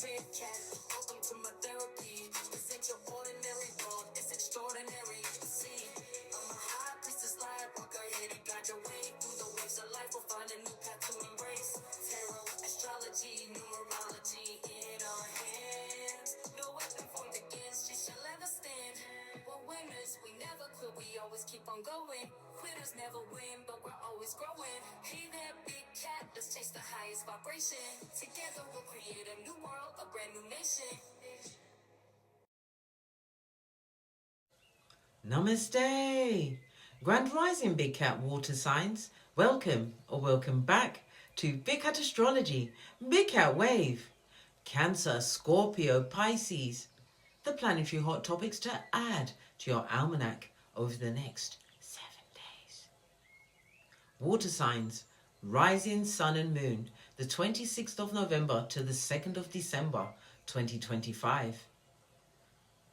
big cat. Welcome to my therapy. This ain't your ordinary world, it's extraordinary. See, I'm a high priestess light, walk ahead and guide your way. Through the waves of life, we'll find a new path to embrace. Tarot, astrology, numerology in our hands. No weapon formed against you shall ever stand. We're winners, we never quit, we always keep on going. Quitters never win, but we're always growing. Hey there, big cat, let's chase the highest vibration. Together we'll create a new world, a brand new nation. Namaste! Grand Rising Big Cat water signs. Welcome or welcome back to Big Cat Astrology, Big Cat Wave. Cancer, Scorpio, Pisces. The planetary hot topics to add to your almanac over the next 7 days. Water signs, rising sun and moon, the 26th of November to the 2nd of December 2025.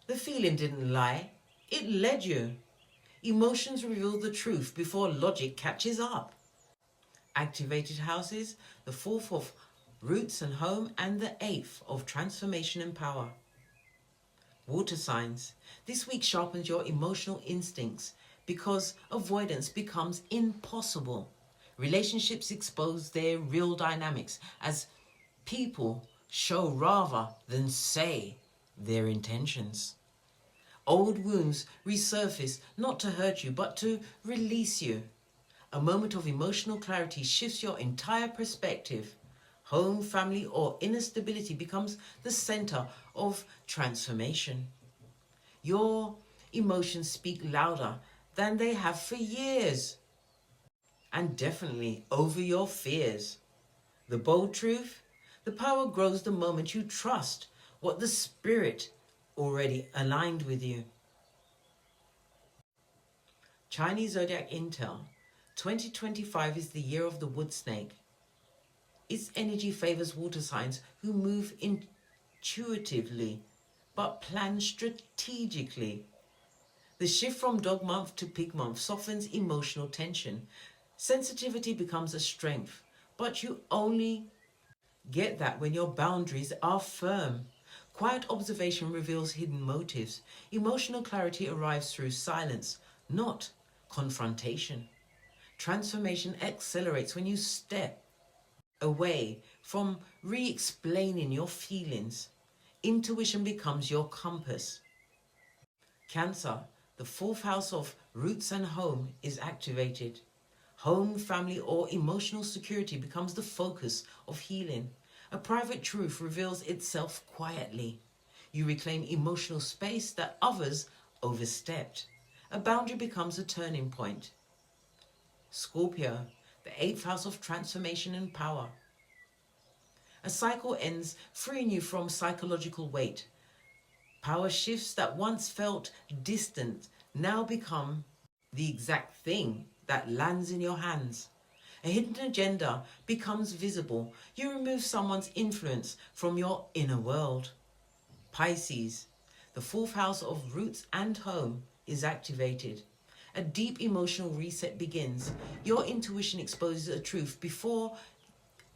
The feeling didn't lie, it led you. Emotions reveal the truth before logic catches up. Activated houses, the 4th of roots and home and the 8th of transformation and power. Water signs, this week sharpens your emotional instincts because avoidance becomes impossible. Relationships expose their real dynamics as people show rather than say their intentions. Old wounds resurface not to hurt you but to release you. A moment of emotional clarity shifts your entire perspective. Home, family or inner stability becomes the center of transformation. Your emotions speak louder than they have for years. And definitely over your fears. The bold truth, the power grows the moment you trust what the spirit already aligned with you. Chinese Zodiac Intel, 2025 is the year of the wood snake. Its energy favors water signs who move intuitively but plan strategically. The shift from dog month to pig month softens emotional tension. Sensitivity becomes a strength, but you only get that when your boundaries are firm. Quiet observation reveals hidden motives. Emotional clarity arrives through silence, not confrontation. Transformation accelerates when you step away from re-explaining your feelings. Intuition becomes your compass. Cancer, the 4th house of roots and home is activated. Home, family or emotional security becomes the focus of healing. A private truth reveals itself quietly. You reclaim emotional space that others overstepped. A boundary becomes a turning point. Scorpio, the 8th house of transformation and power. A cycle ends, freeing you from psychological weight. Power shifts that once felt distant now become the exact thing that lands in your hands. A hidden agenda becomes visible. You remove someone's influence from your inner world. Pisces, the 4th house of roots and home is activated. A deep emotional reset begins. Your intuition exposes a truth before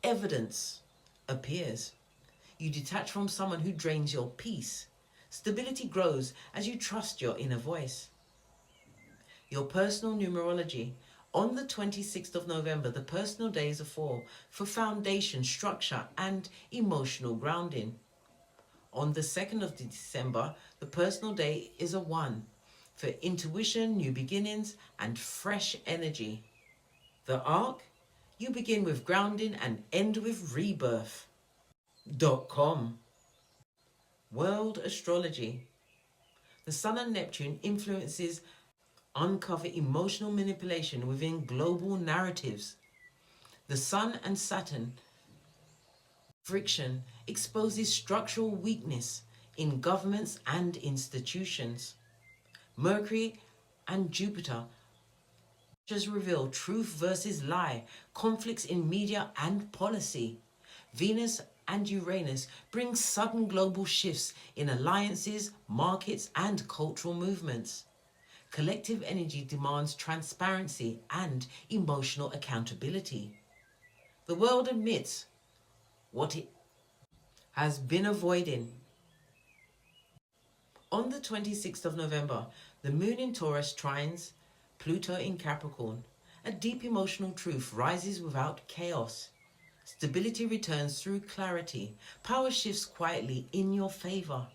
evidence appears. You detach from someone who drains your peace. Stability grows as you trust your inner voice. Your personal numerology. On the 26th of November, the personal day is a 4 for foundation, structure and emotional grounding. On the 2nd of December, the personal day is a 1 for intuition, new beginnings and fresh energy. The arc, you begin with grounding and end with rebirth. .com. World Astrology. The Sun and Neptune influences uncover emotional manipulation within global narratives. The Sun and Saturn friction exposes structural weakness in governments and institutions. Mercury and Jupiter just reveal truth versus lie, conflicts in media and policy. Venus and Uranus bring sudden global shifts in alliances, markets and cultural movements. Collective energy demands transparency and emotional accountability. The world admits what has been avoiding. On the 26th of November, the Moon in Taurus trines Pluto in Capricorn. A deep emotional truth rises without chaos. Stability returns through clarity. Power shifts quietly in your favor.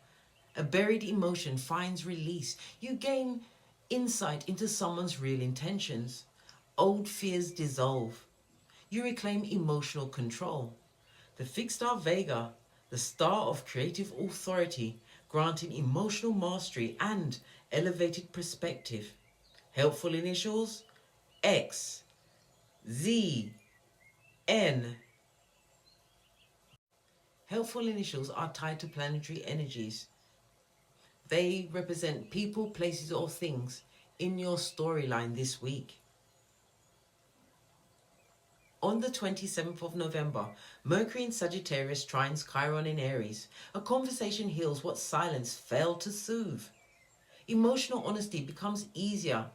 A buried emotion finds release. You gain insight into someone's real intentions. Old fears dissolve. You reclaim emotional control. The fixed star Vega, the star of creative authority, granting emotional mastery and elevated perspective. Helpful initials: X, Z, N. Helpful initials are tied to planetary energies. They represent people, places, or things in your storyline this week. On the 27th of November, Mercury in Sagittarius trines Chiron in Aries. A conversation heals what silence failed to soothe. Emotional honesty becomes easier.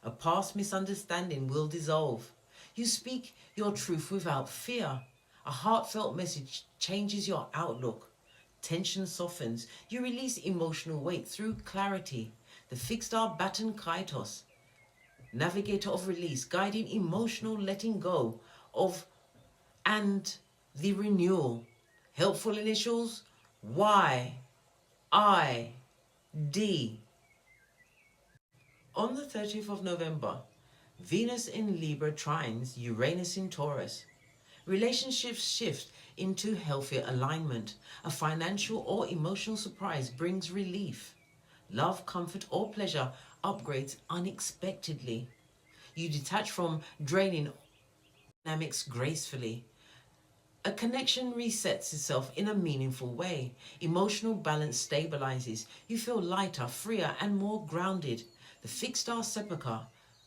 A past misunderstanding will dissolve. You speak your truth without fear. A heartfelt message changes your outlook. Tension softens. You release emotional weight through clarity. The fixed star Baton Kaitos, navigator of release, guiding emotional letting go of and the renewal. Helpful initials: Y, I, D. On the 30th of November, Venus in Libra trines Uranus in Taurus. Relationships shift into healthier alignment. A financial or emotional surprise brings relief. Love, comfort, or pleasure upgrades unexpectedly. You detach from draining dynamics gracefully. A connection resets itself in a meaningful way. Emotional balance stabilizes. You feel lighter, freer, and more grounded. The fixed star Sepulchre,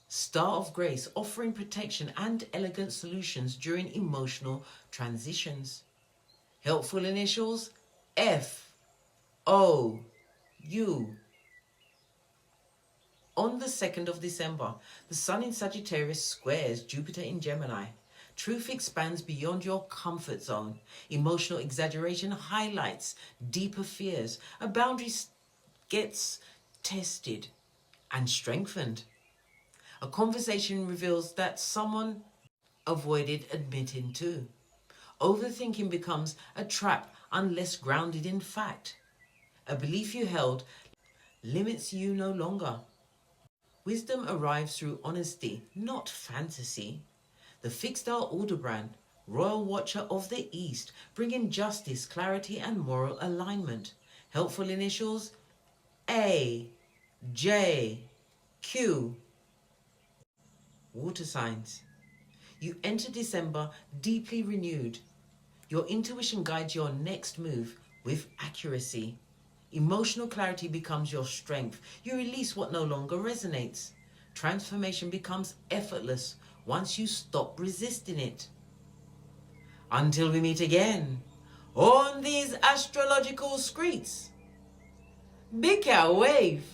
star of grace, offering protection and elegant solutions during emotional transitions. Helpful initials: F, O, U. On the 2nd of December, the Sun in Sagittarius squares Jupiter in Gemini. Truth expands beyond your comfort zone. Emotional exaggeration highlights deeper fears. A boundary gets tested and strengthened. A conversation reveals that someone avoided admitting to. Overthinking becomes a trap unless grounded in fact. A belief you held limits you no longer. Wisdom arrives through honesty, not fantasy. The fixed star Aldebaran, royal watcher of the East, bringing justice, clarity, and moral alignment. Helpful initials: A, J, Q. Water signs. You enter December deeply renewed. Your intuition guides your next move with accuracy. Emotional clarity becomes your strength. You release what no longer resonates. Transformation becomes effortless once you stop resisting it. Until we meet again on these astrological streets, big cow wave.